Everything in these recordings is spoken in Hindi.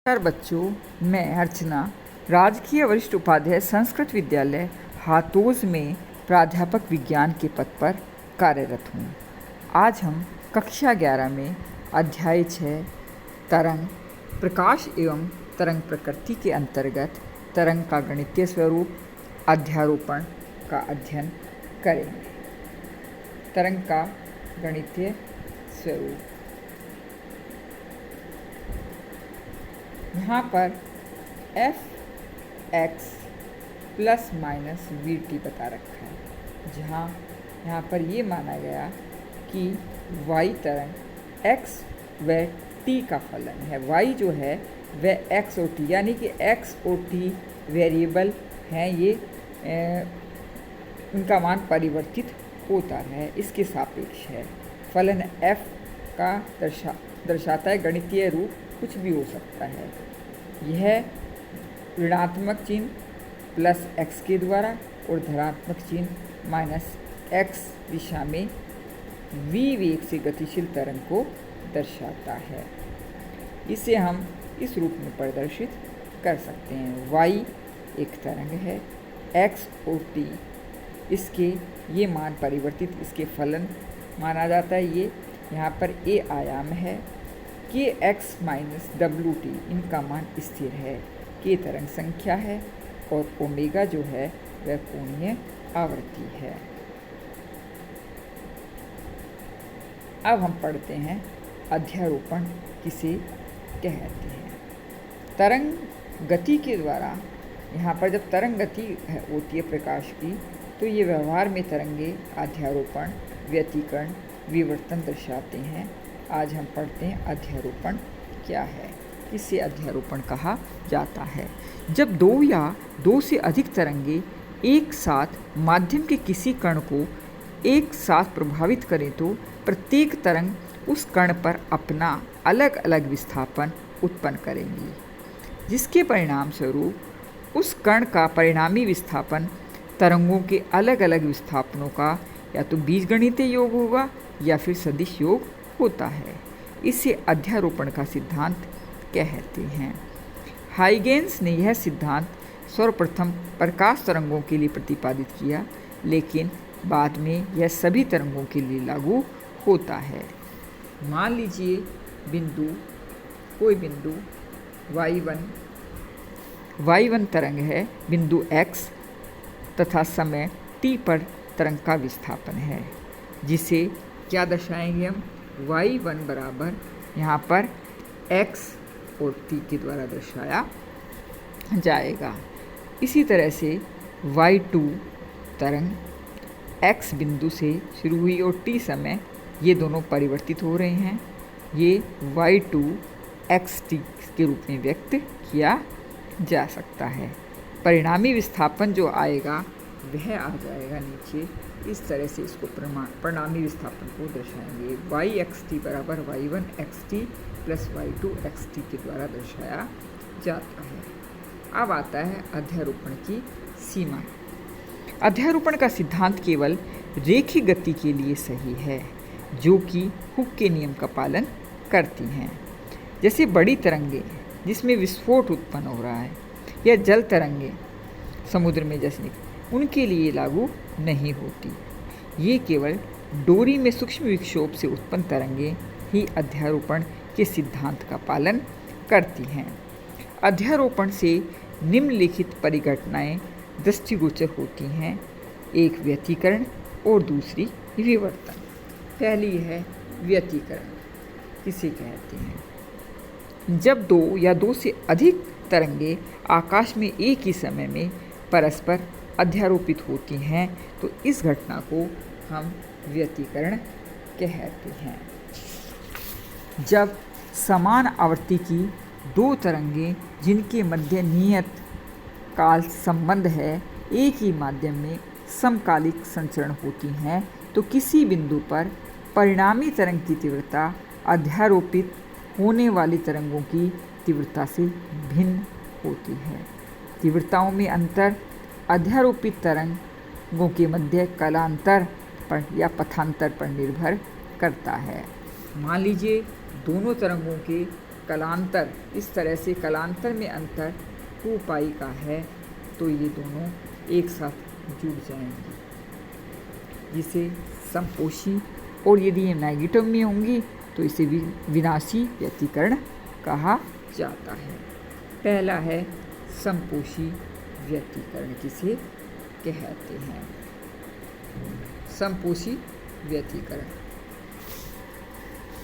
नमस्कार बच्चों, मैं अर्चना राजकीय वरिष्ठ उपाध्याय संस्कृत विद्यालय हातोज में प्राध्यापक विज्ञान के पद पर कार्यरत हूँ। आज हम कक्षा 11 में अध्याय 6 तरंग प्रकाश एवं तरंग प्रकृति के अंतर्गत तरंग का गणितीय स्वरूप अध्यारोपण का अध्ययन करेंगे। तरंग का गणितीय स्वरूप, यहाँ पर f(x) प्लस माइनस vt बता रखा है, जहाँ यहाँ पर ये माना गया कि y तरंग x व t का फलन है। y जो है वह x और t यानी कि x और t वेरिएबल हैं, ये उनका मान परिवर्तित होता है, इसके सापेक्ष है। फलन f का दर्शाता है गणितीय रूप कुछ भी हो सकता है। यह ऋणात्मक चिन्ह प्लस x के द्वारा और धनात्मक चिन्ह माइनस x दिशा में v वेग से गतिशील तरंग को दर्शाता है। इसे हम इस रूप में प्रदर्शित कर सकते हैं। y एक तरंग है, x और t इसके ये मान परिवर्तित इसके फलन माना जाता है। ये यहाँ पर a आयाम है, kx माइनस wt इनका मान स्थिर है, k तरंग संख्या है और ओमेगा जो है वह कोणीय आवृत्ति है। अब हम पढ़ते हैं अध्यारोपण किसे कहते हैं। तरंग गति के द्वारा, यहाँ पर जब तरंग गति होती है प्रकाश की, तो ये व्यवहार में तरंगे अध्यारोपण, व्यतिकरण, विवर्तन दर्शाते हैं। आज हम पढ़ते हैं अध्यारोपण क्या है, किसे अध्यारोपण कहा जाता है। जब दो या दो से अधिक तरंगे एक साथ माध्यम के किसी कण को एक साथ प्रभावित करें तो प्रत्येक तरंग उस कण पर अपना अलग अलग विस्थापन उत्पन्न करेंगी, जिसके परिणाम स्वरूप उस कण का परिणामी विस्थापन तरंगों के अलग अलग विस्थापनों का या तो बीजगणितीय योग होगा या फिर सदिश योग होता है। इसे अध्यारोपण का सिद्धांत कहते हैं। हाइगेंस ने यह सिद्धांत सर्वप्रथम प्रकाश तरंगों के लिए प्रतिपादित किया, लेकिन बाद में यह सभी तरंगों के लिए लागू होता है। मान लीजिए कोई बिंदु y1 तरंग है, बिंदु x तथा समय t पर तरंग का विस्थापन है, जिसे क्या दर्शाएंगे हम, y1 बराबर यहाँ पर x और t के द्वारा दर्शाया जाएगा। इसी तरह से y2 तरंग x बिंदु से शुरू हुई और t समय ये दोनों परिवर्तित हो रहे हैं, ये y2 xt के रूप में व्यक्त किया जा सकता है। परिणामी विस्थापन जो आएगा वह आ जाएगा नीचे, इस तरह से इसको परिणामी विस्थापन को दर्शाएंगे। yxt बराबर y1 xt plus y2 xt के द्वारा दर्शाया जाता है। अब आता है अध्यारोपण की सीमा। अध्यारोपण का सिद्धांत केवल रेखीय गति के लिए सही है, जो कि हुक के नियम का पालन करती हैं। जैसे बड़ी तरंगे जिसमें विस्फोट उत्पन्न हो रहा है, या जल तरंगे समुद्र में जैसे, उनके लिए लागू नहीं होती। ये केवल डोरी में सूक्ष्म विक्षोभ से उत्पन्न तरंगे ही अध्यारोपण के सिद्धांत का पालन करती हैं। अध्यारोपण से निम्नलिखित परिघटनाएं दृष्टिगोचर होती हैं, एक व्यतिकरण और दूसरी विवर्तन। पहली है व्यतिकरण, किसे कहते हैं, जब दो या दो से अधिक तरंगे आकाश में एक ही समय में परस्पर अध्यारोपित होती हैं तो इस घटना को हम व्यतिकरण कहते हैं। जब समान आवृत्ति की दो तरंगे जिनके मध्य नियत काल संबंध है एक ही माध्यम में समकालिक संचरण होती हैं तो किसी बिंदु पर परिणामी तरंग की तीव्रता अध्यारोपित होने वाली तरंगों की तीव्रता से भिन्न होती है। तीव्रताओं में अंतर अध्यारोपित तरंगों के मध्य कालांतर पर या पथांतर पर निर्भर करता है। मान लीजिए दोनों तरंगों के कलांतर, इस तरह से कलांतर में अंतर 2 पाई का है तो ये दोनों एक साथ जुड़ जाएंगी, जिसे समपोषी, और यदि ये नेगेटिव में होंगी तो इसे विनाशी व्यतिकरण कहा जाता है। पहला है समपोषी व्यतिकरण, किसे कहते हैं? समपोषी व्यतिकरण।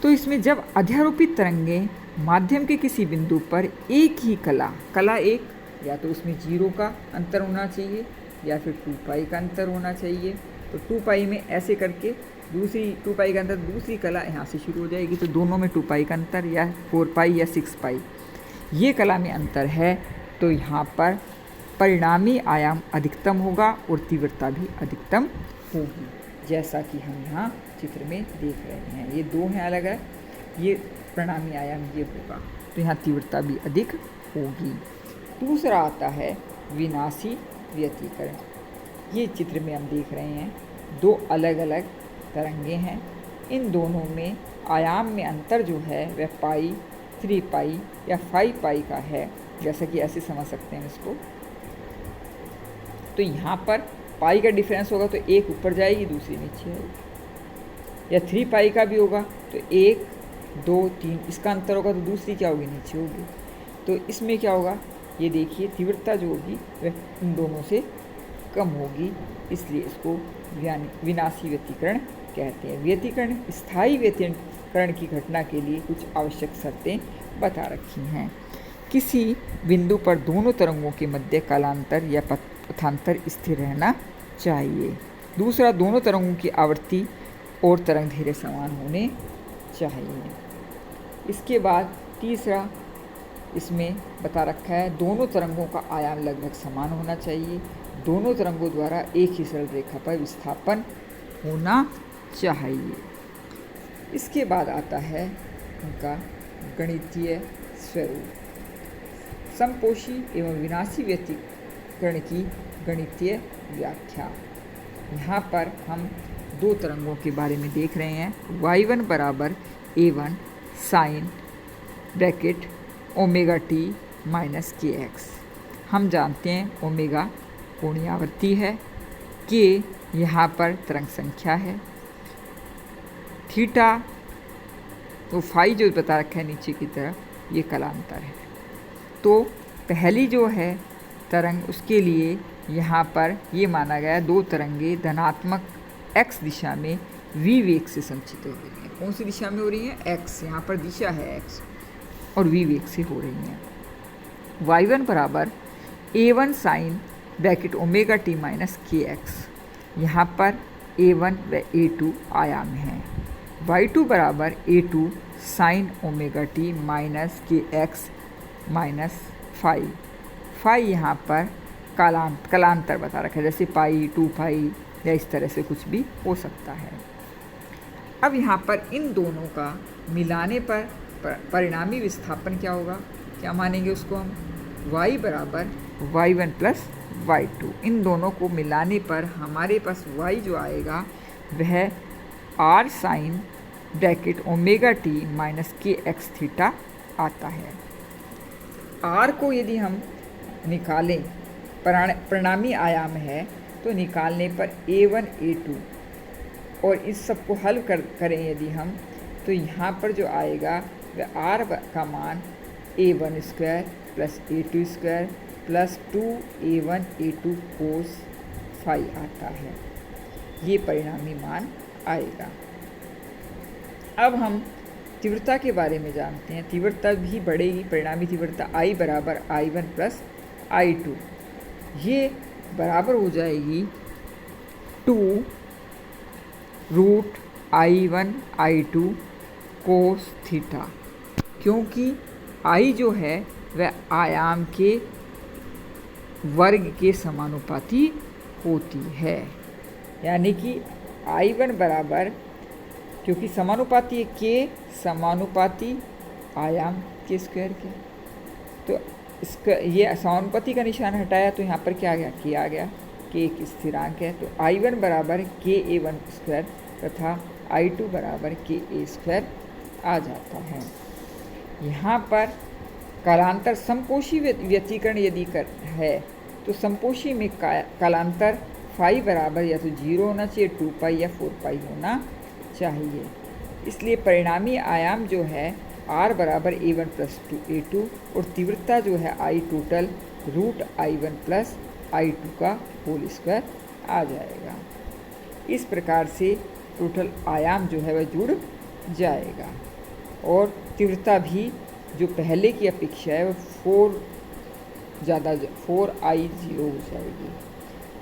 तो इसमें जब अध्यारोपित तरंगें माध्यम के किसी बिंदु पर एक ही कला एक, या तो उसमें 0 का अंतर होना चाहिए या फिर 2 पाई का अंतर होना चाहिए, तो 2 पाई में ऐसे करके दूसरी 2 पाई का अंतर, दूसरी कला यहाँ से शुरू हो जाएगी, तो दोनों में 2 पाई का अंतर या 4 पाई या 6 पाई, ये कला में अंतर है, तो यहाँ पर परिणामी आयाम अधिकतम होगा और तीव्रता भी अधिकतम होगी, जैसा कि हम यहाँ चित्र में देख रहे हैं। ये 2 हैं अलग अलग, ये परिणामी आयाम ये होगा, तो यहाँ तीव्रता भी अधिक होगी। दूसरा आता है विनाशी व्यतिकरण। ये चित्र में हम देख रहे हैं 2 अलग अलग तरंगे हैं, इन दोनों में आयाम में अंतर जो है वह पाई, 3 पाई या 5 पाई का है, जैसा कि ऐसे समझ सकते हैं इसको। तो यहाँ पर पाई का डिफरेंस होगा तो एक ऊपर जाएगी, दूसरी नीचे आएगी, या 3 पाई का भी होगा तो 1 2 3 इसका अंतर होगा तो दूसरी क्या होगी, नीचे होगी। तो इसमें क्या होगा, ये देखिए तीव्रता जो होगी वह इन दोनों से कम होगी, इसलिए इसको विनाशी व्यतिकरण कहते हैं। व्यतिकरण, स्थायी व्यतिकरण की घटना के लिए कुछ आवश्यक शर्तें बता रखी हैं। किसी बिंदु पर दोनों तरंगों के मध्य कालांतर या पथांतर स्थिर रहना चाहिए। दूसरा, दोनों तरंगों की आवृत्ति और तरंग दैर्घ्य समान होने चाहिए। इसके बाद तीसरा इसमें बता रखा है, दोनों तरंगों का आयाम लगभग समान होना चाहिए, दोनों तरंगों द्वारा एक ही सरल रेखा पर विस्थापन होना चाहिए। इसके बाद आता है उनका गणितीय स्वरूप। समपोषी एवं विनाशी व्यतिकरण की गणितीय व्याख्या। यहाँ पर हम 2 तरंगों के बारे में देख रहे हैं। y1 बराबर a1 sine bracket omega t minus k x. हम जानते हैं ओमेगा कोणीय आवृत्ति है, के यहाँ पर तरंग संख्या है, थीटा तो फाई जो बता रखा है नीचे की तरफ ये कलांतर है। तो पहली जो है तरंग, उसके लिए यहाँ पर ये माना गया 2 तरंगे धनात्मक x दिशा में v वेग से संचित हो रही हैं। कौन सी दिशा में हो रही हैं? x, यहाँ पर दिशा है x, और v वेग से हो रही हैं। y1 बराबर a1 sine bracket omega t minus k x, यहाँ पर a1 व a2 आयाम हैं। y2 बराबर a2 sine omega t minus k x minus phi. Phi यहाँ पर कलांतर बता रखा है, जैसे पाई, 2 पाई या इस तरह से कुछ भी हो सकता है। अब यहाँ पर इन दोनों का मिलाने पर परिणामी विस्थापन क्या होगा, क्या मानेंगे उसको हम? y बराबर y1 प्लस y2। इन दोनों को मिलाने पर हमारे पास y जो आएगा वह r sine bracket omega t minus k x theta आता है। r को यदि हम निकालें, परिणामी आयाम है, तो निकालने पर a1 a2 और इस सब को हल करें यदि हम, तो यहाँ पर जो आएगा वह r का मान a1 square plus a2 square plus 2a1 a2 cos phi आता है। ये परिणामी मान आएगा। अब हम तीव्रता के बारे में जानते हैं। तीव्रता भी बढ़ेगी, परिणामी तीव्रता I बराबर I1 प्लस I2, ये बराबर हो जाएगी 2 root I1 I2 cos theta, क्योंकि I जो है वह आयाम के वर्ग के समानुपाती होती है, यानी कि I1 बराबर, क्योंकि समानुपाती के समानुपाती आयाम के स्क्वायर के, तो इसका ये समानुपाती का निशान हटाया तो यहाँ पर क्या आ गया? के आ गया। के एक स्थिरांक है, तो I1 बराबर के a1 स्क्वायर तथा I2 बराबर के a स्क्वायर आ जाता है। यहाँ पर कालांतर समकोशी व्यतिकरण यदि है तो समकोशी में कालांतर फाई बराबर या तो 0 होना चाहिए, 2 पाई या 4 पाई होना चाहिए। इसलिए परिणामी आयाम जो है r बराबर a1 प्लस a2 और तीव्रता जो है I total root I1 plus I2 का होल स्क्वायर आ जाएगा। इस प्रकार से टोटल आयाम जो है वह जुड़ जाएगा और तीव्रता भी जो पहले की अपेक्षा है वह 4I0 हो जाएगी।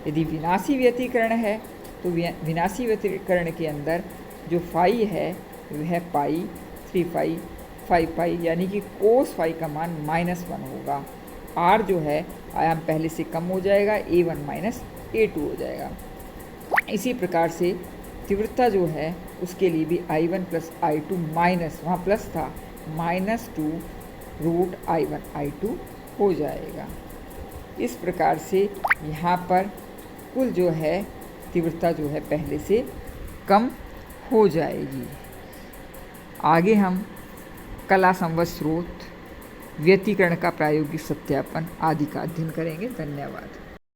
यदि विनाशी व्यतिकरण है तो विनाशी व्यतिकरण के अंदर जो फाई है वह पाई 3 पाई 5 पाई यानी कि कोस फाई का मान -1 होगा। r जो है आयाम पहले से कम हो जाएगा, a1 माइनस a2 हो जाएगा। इसी प्रकार से तीव्रता जो है उसके लिए भी I1 प्लस I2 माइनस, वहाँ प्लस था, -2 रूट I1 I2 हो जाएगा। इस प्रकार से यहाँ पर कुल जो है तीव्रता जो है पहले से कम हो जाएगी। आगे हम कला संवत स्रोत, व्यतिकरण का प्रायोगिक सत्यापन आदि का अध्ययन करेंगे। धन्यवाद।